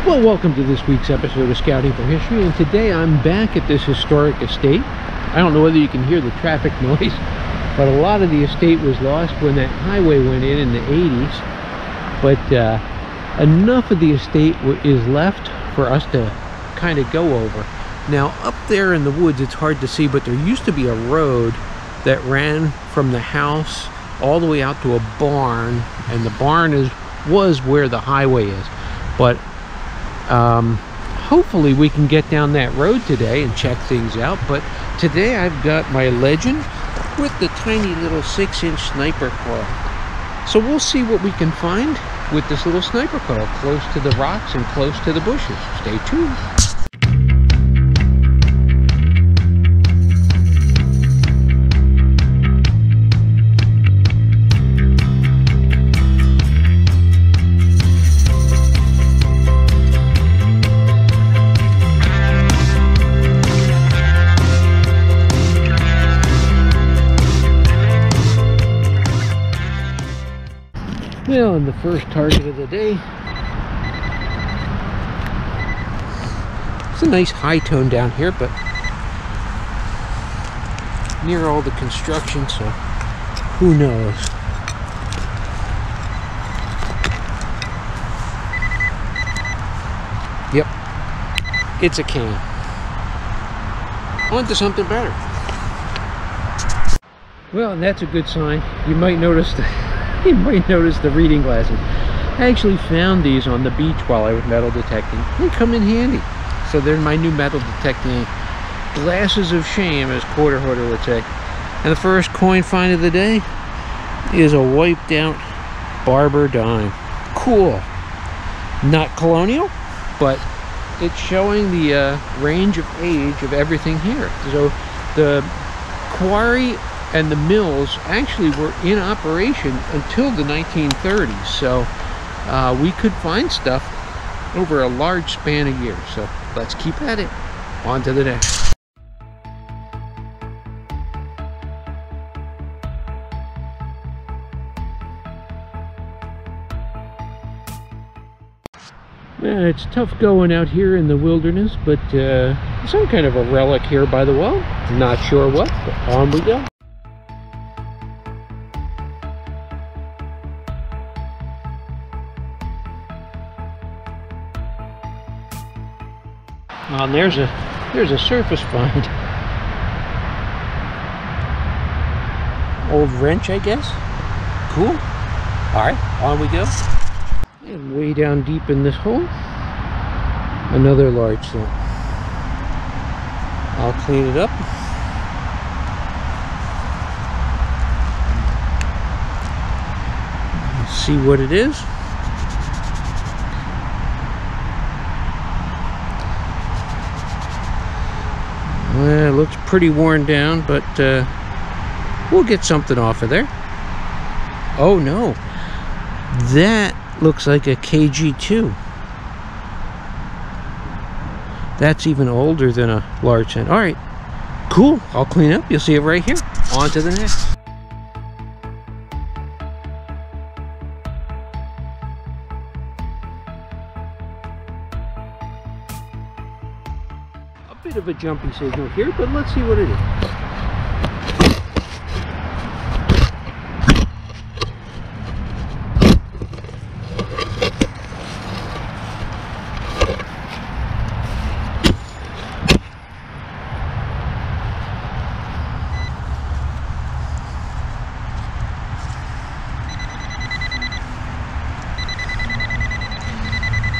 Well, welcome to this week's episode of Scouting for History, and today I'm back at this historic estate. I don't know whether you can hear the traffic noise, but a lot of the estate was lost when that highway went in the 80s. But enough of the estate is left for us to kind of go over. Now, up there in the woods, it's hard to see, but there used to be a road that ran from the house all the way out to a barn, and the barn was where the highway is. But hopefully we can get down that road today and check things out. But today I've got my Legend with the tiny little 6-inch sniper coil. So we'll see what we can find with this little sniper coil close to the rocks and close to the bushes. Stay tuned. Well, and the first target of the day, it's a nice high tone down here, but near all the construction, so who knows. Yep, it's a cane. On to something better. Well, and that's a good sign. You might notice the reading glasses. I actually found these on the beach while I was metal detecting. They come in handy. So they're my new metal detecting glasses of shame, as Quarter Hoarder would say. And the first coin find of the day is a wiped out Barber dime. Cool. Not colonial, but it's showing the range of age of everything here. So the quarry and the mills actually were in operation until the 1930s, so we could find stuff over a large span of years. So let's keep at it. On to the next. Man, it's tough going out here in the wilderness, but some kind of a relic here by the well. Not sure what, but on we go. And there's a surface find. Old wrench, I guess. Cool. All right, on we go. And way down deep in this hole, another large slump. I'll clean it up. See what it is. Well, it looks pretty worn down, but we'll get something off of there. Oh no, that looks like a KG2. That's even older than a large cent. All right, cool. I'll clean up. You'll see it right here. On to the next. Bit of a jumpy signal here, but let's see what it is.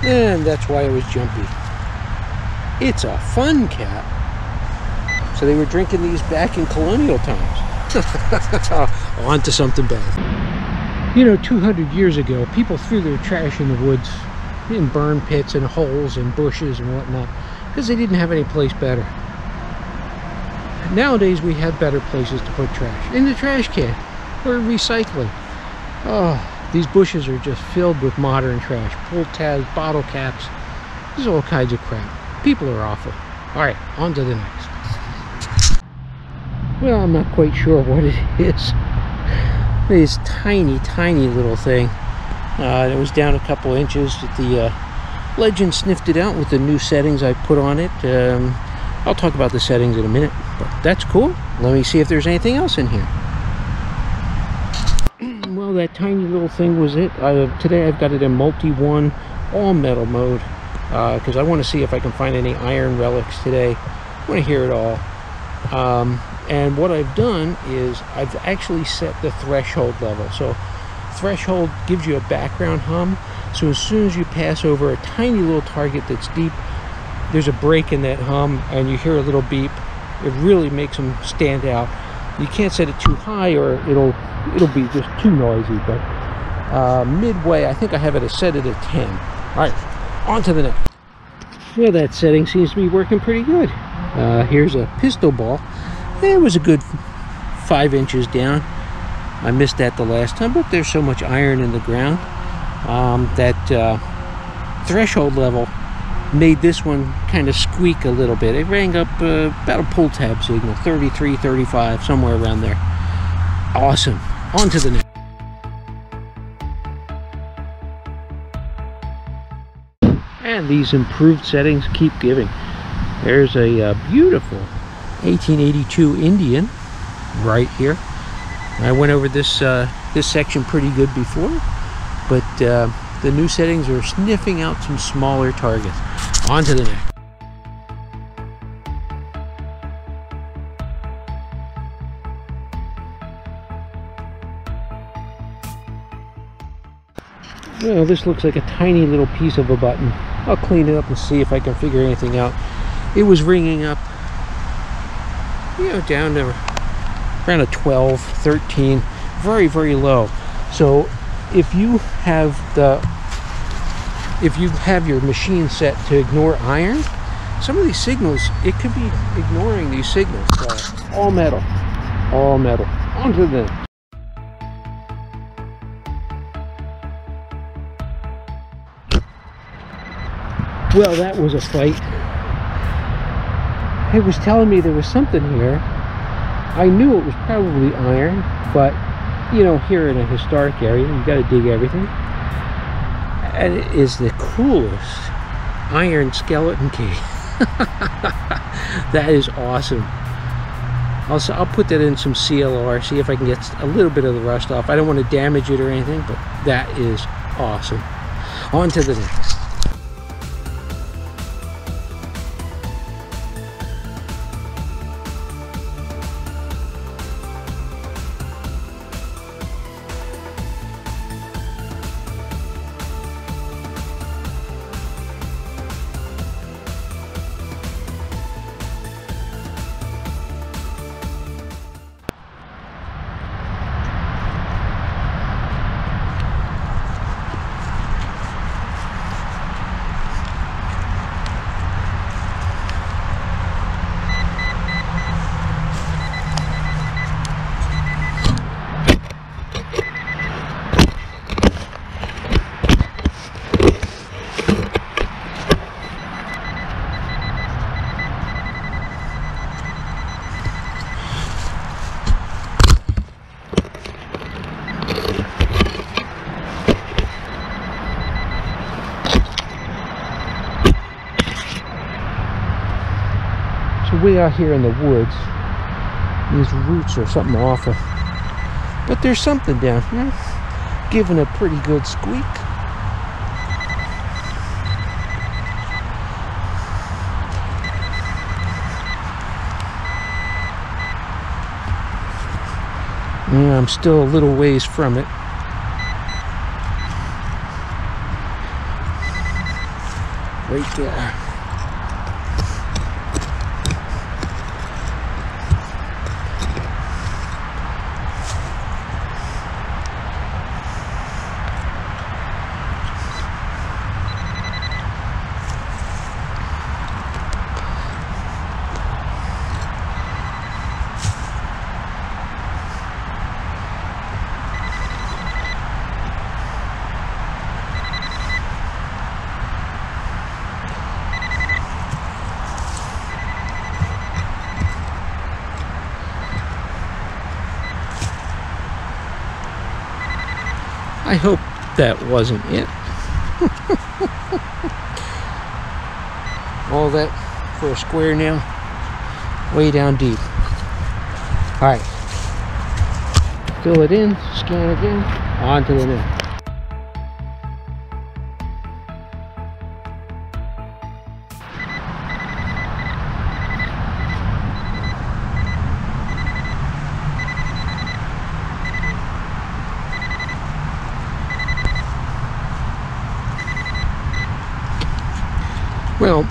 And that's why it was jumpy. It's a fun cap. So they were drinking these back in colonial times. On to something better. You know, 200 years ago, people threw their trash in the woods, in burn pits and holes and bushes and whatnot, because they didn't have any place better. Nowadays, we have better places to put trash. In the trash can, or recycling. Oh, these bushes are just filled with modern trash. Pull tabs, bottle caps, there's all kinds of crap. People are awful. All right, on to the next. Well, I'm not quite sure what it is. This tiny little thing. It was down a couple inches at the Legend sniffed it out with the new settings I put on it. I'll talk about the settings in a minute, but that's cool. Let me see if there's anything else in here. Well, that tiny little thing was it. Today I've got it in multi-1 all metal mode because I want to see if I can find any iron relics today. I want to hear it all. And what I've done is I've actually set the threshold level. So threshold gives you a background hum. So as soon as you pass over a tiny little target that's deep, there's a break in that hum and you hear a little beep. It really makes them stand out. You can't set it too high or it'll be just too noisy, but midway I think I have it set it at 10. All right, on to the next. Well, that setting seems to be working pretty good. Here's a pistol ball. It was a good 5 inches down. I missed that the last time, but there's so much iron in the ground that threshold level made this one kind of squeak a little bit. It rang up about a pull tab signal, 33, 35, somewhere around there. Awesome. On to the next. And these improved settings keep giving. There's a beautiful 1882 Indian right here. I went over this section pretty good before, but the new settings are sniffing out some smaller targets. On to the next. Well, this looks like a tiny little piece of a button. I'll clean it up and see if I can figure anything out. It was ringing up, you know, down to around a 12, 13, very, very low. So if you have your machine set to ignore iron, some of these signals, it could be ignoring these signals. All metal, all metal. Onto the next. Well, that was a fight. It was telling me there was something here. I knew it was probably iron, but you know, here in a historic area, you got to dig everything. And it is the coolest iron skeleton key. That is awesome. I'll put that in some CLR, see if I can get a little bit of the rust off. I don't want to damage it or anything, but that is awesome. On to the next. Way out here in the woods, these roots are something awful, but there's something down here giving a pretty good squeak. Yeah, I'm still a little ways from it. Right there. I hope that wasn't it. All that for a square nail, way down deep. All right, fill it in, scan again, onto the nail. Well,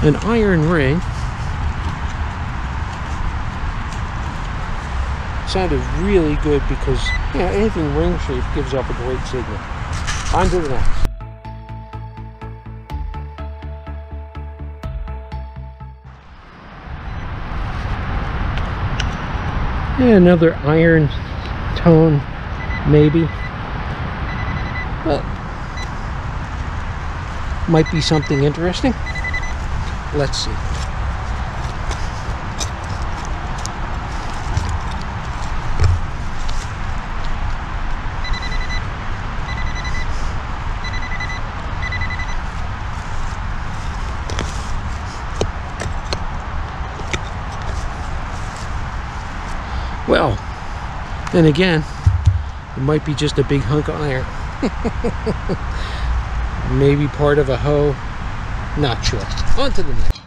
an iron ring sounded really good because, you know, anything ring shaped gives off a great signal. On to the next. Yeah, another iron tone, maybe. But might be something interesting. Let's see. Well, then again, it might be just a big hunk of iron. Maybe part of a hoe. Not sure. On to the next.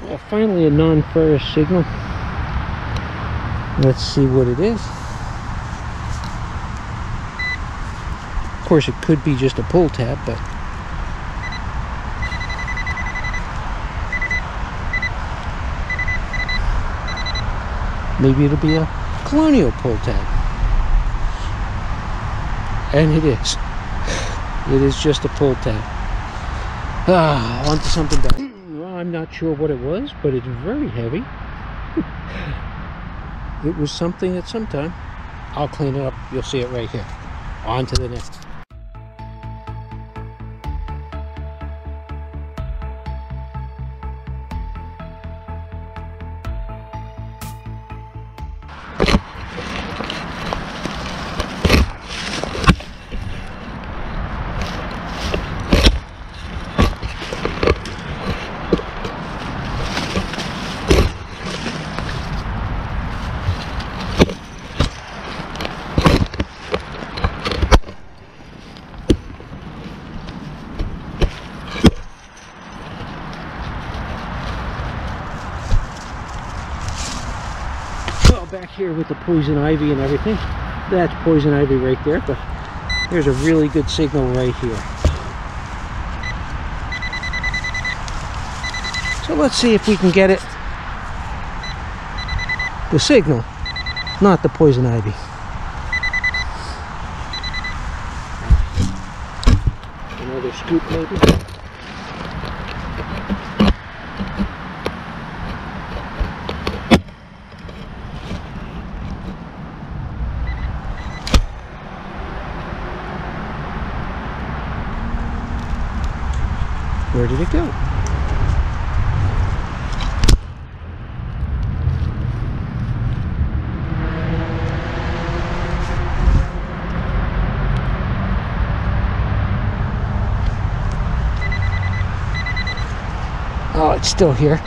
Well, finally a non-ferrous signal. Let's see what it is. Of course, it could be just a pull tab, but maybe it'll be a Colonial pull tab. And it is. It is just a pull tab. Onto something better. Well, I'm not sure what it was, but it's very heavy. It was something at some time. I'll clean it up. You'll see it right here. On to the next. Back here with the poison ivy and everything, that's poison ivy right there, but there's a really good signal right here. So let's see if we can get it, the signal, not the poison ivy. Another scoop maybe. Where did it go? Oh, it's still here.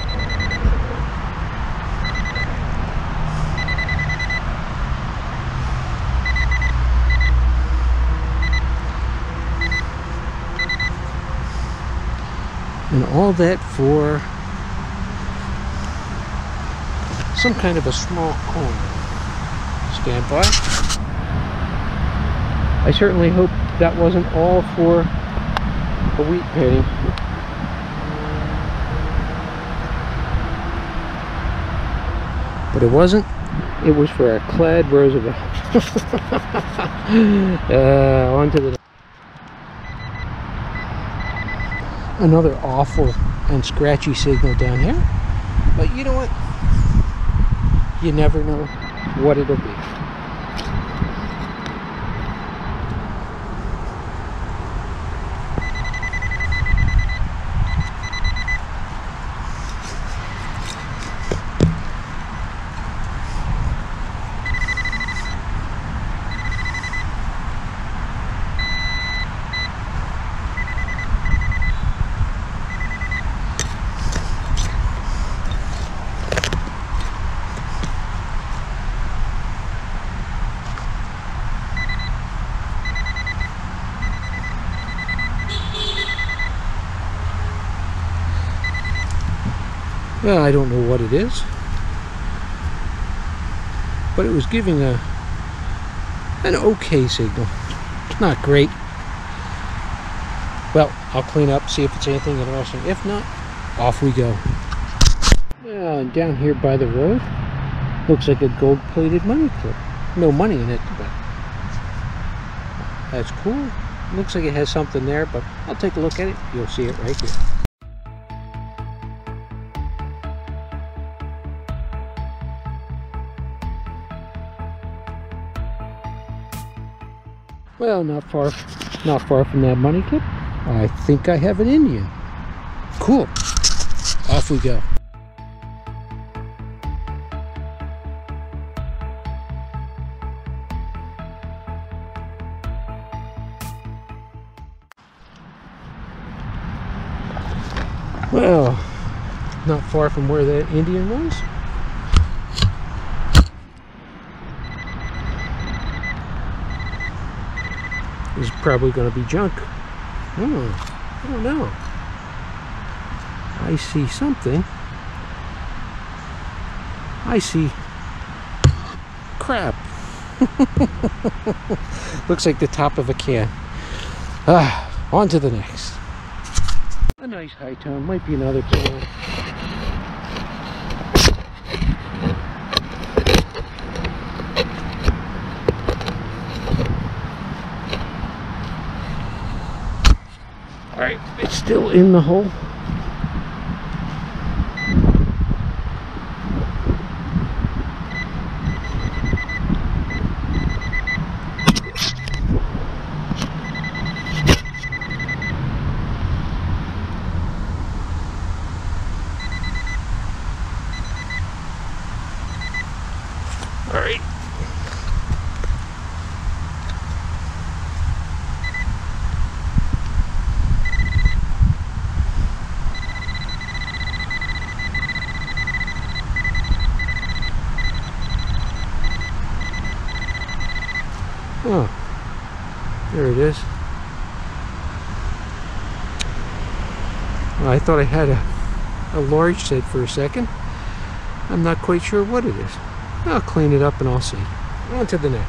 And all that for some kind of a small coin. Stand by. I certainly hope that wasn't all for a wheat penny. But it wasn't. It was for a clad Roosevelt. On to the another awful and scratchy signal down here, but you know what, you never know what it'll be. Well, I don't know what it is, but it was giving an okay signal. Not great. Well, I'll clean up, see if it's anything interesting. If not, off we go. Well, and down here by the road, looks like a gold-plated money clip. No money in it, but that's cool. Looks like it has something there, but I'll take a look at it. You'll see it right here. Well, not far from that money clip. I think I have an Indian. Cool. Off we go. Well, not far from where that Indian was. This is probably going to be junk. I don't know. I see something. I see crap. Looks like the top of a can. On to the next. A nice high tone. Might be another can. Alright, it's still in the hole. Alright. Oh, there it is. Well, I thought I had a large set for a second. I'm not quite sure what it is. I'll clean it up and I'll see. On to the next.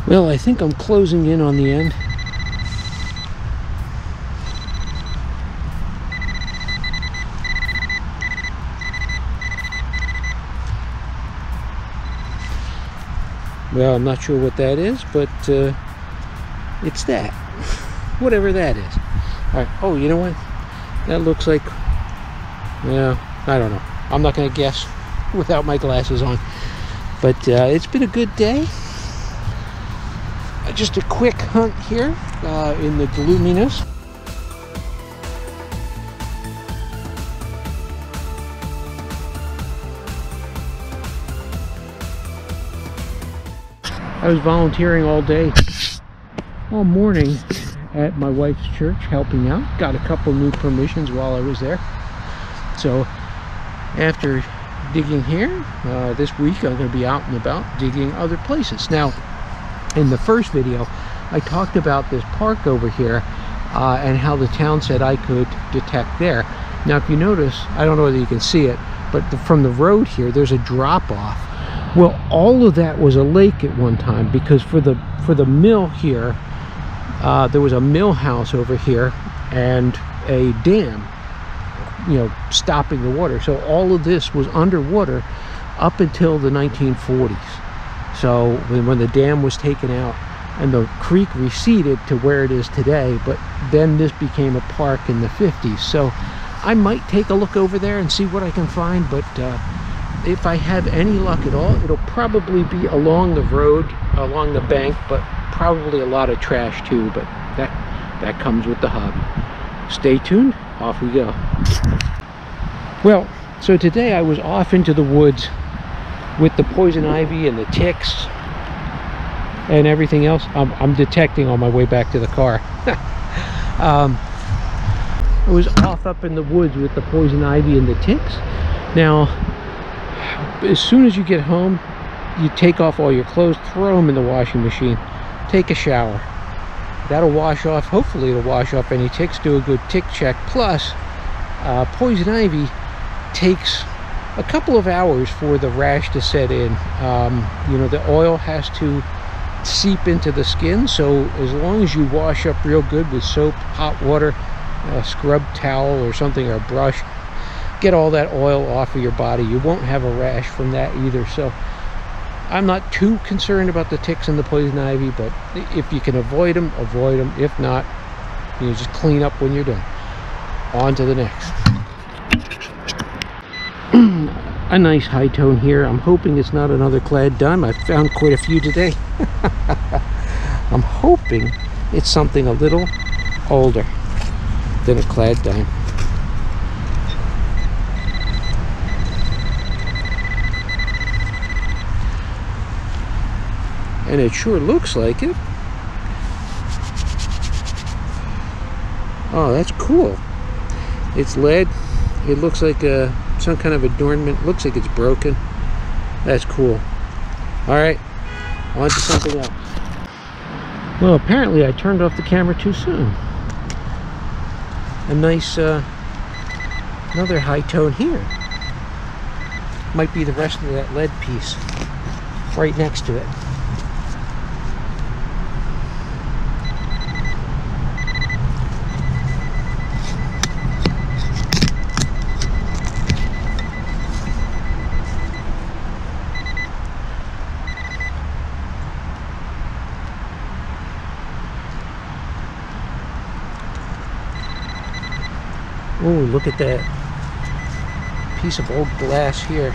Well, I think I'm closing in on the end. Well, I'm not sure what that is, but it's that. Whatever that is. All right. Oh, you know what? That looks like... Yeah, I don't know. I'm not going to guess without my glasses on. But it's been a good day. Just a quick hunt here in the gloominess. I was volunteering all day, all morning at my wife's church, helping out. Got a couple new permissions while I was there. So after digging here, this week I'm going to be out and about digging other places. Now, in the first video, I talked about this park over here and how the town said I could detect there. Now, if you notice, I don't know whether you can see it, but from the road here, there's a drop-off. Well, all of that was a lake at one time, because for the mill here, there was a mill house over here and a dam, you know, stopping the water. So all of this was underwater up until the 1940s. So when the dam was taken out and the creek receded to where it is today, but then this became a park in the 50s. So I might take a look over there and see what I can find, but if I have any luck at all, it'll probably be along the road, along the bank, but probably a lot of trash too, but that comes with the hobby. Stay tuned, off we go. Well, so today I was off into the woods with the poison ivy and the ticks and everything else. I'm detecting on my way back to the car. I was off up in the woods with the poison ivy and the ticks. Now, as soon as you get home, you take off all your clothes, throw them in the washing machine, take a shower. That'll wash off, hopefully it'll wash off any ticks. Do a good tick check. Plus, poison ivy takes a couple of hours for the rash to set in. You know, the oil has to seep into the skin, so as long as you wash up real good with soap, hot water, a scrub towel or something, or a brush, get all that oil off of your body, you won't have a rash from that either. So I'm not too concerned about the ticks and the poison ivy, but if you can avoid them, avoid them. If not, you just clean up when you're done. On to the next. A nice high tone here. I'm hoping it's not another clad dime. I've found quite a few today. I'm hoping it's something a little older than a clad dime. And it sure looks like it. Oh, that's cool. It's lead. It looks like some kind of adornment. Looks like it's broken. That's cool. All right, on to something else. Well, apparently I turned off the camera too soon. A nice, another high tone here. Might be the rest of that lead piece right next to it. Oh, look at that piece of old glass here.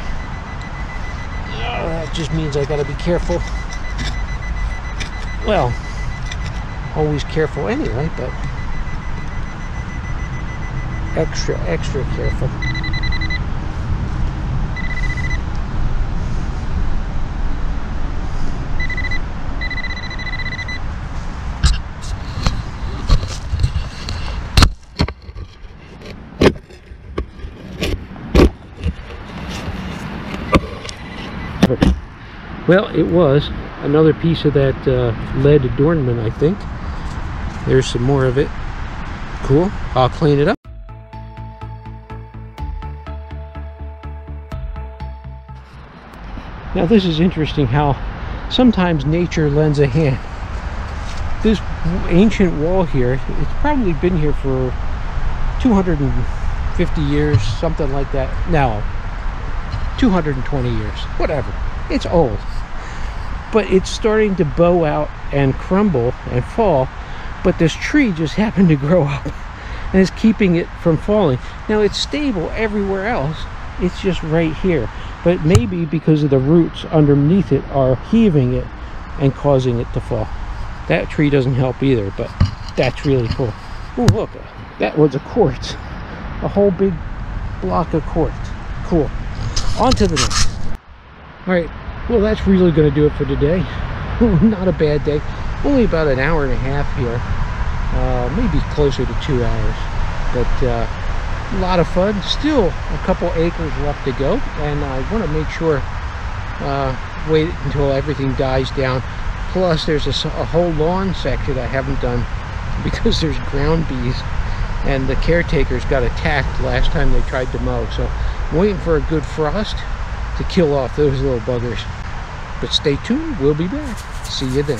Oh, that just means I gotta be careful. Well, always careful anyway, but extra careful. Well, it was another piece of that lead adornment, I think. There's some more of it. Cool. I'll clean it up. Now this is interesting how sometimes nature lends a hand. This ancient wall here, it's probably been here for 250 years, something like that. No, 220 years, whatever. It's old, but it's starting to bow out and crumble and fall, but this tree just happened to grow up and is keeping it from falling. Now it's stable everywhere else, it's just right here, but maybe because of the roots underneath it are heaving it and causing it to fall. That tree doesn't help either, but that's really cool. Oh, look, that was a quartz, a whole big block of quartz. Cool. On to the next. All right, well, that's really going to do it for today. Not a bad day. Only about an hour and a half here, maybe closer to 2 hours, but a lot of fun. Still a couple acres left to go, and I want to make sure wait until everything dies down. Plus there's a whole lawn section I haven't done because there's ground bees, and the caretakers got attacked last time they tried to mow, so I'm waiting for a good frost to kill off those little buggers. But stay tuned, we'll be back. See you then.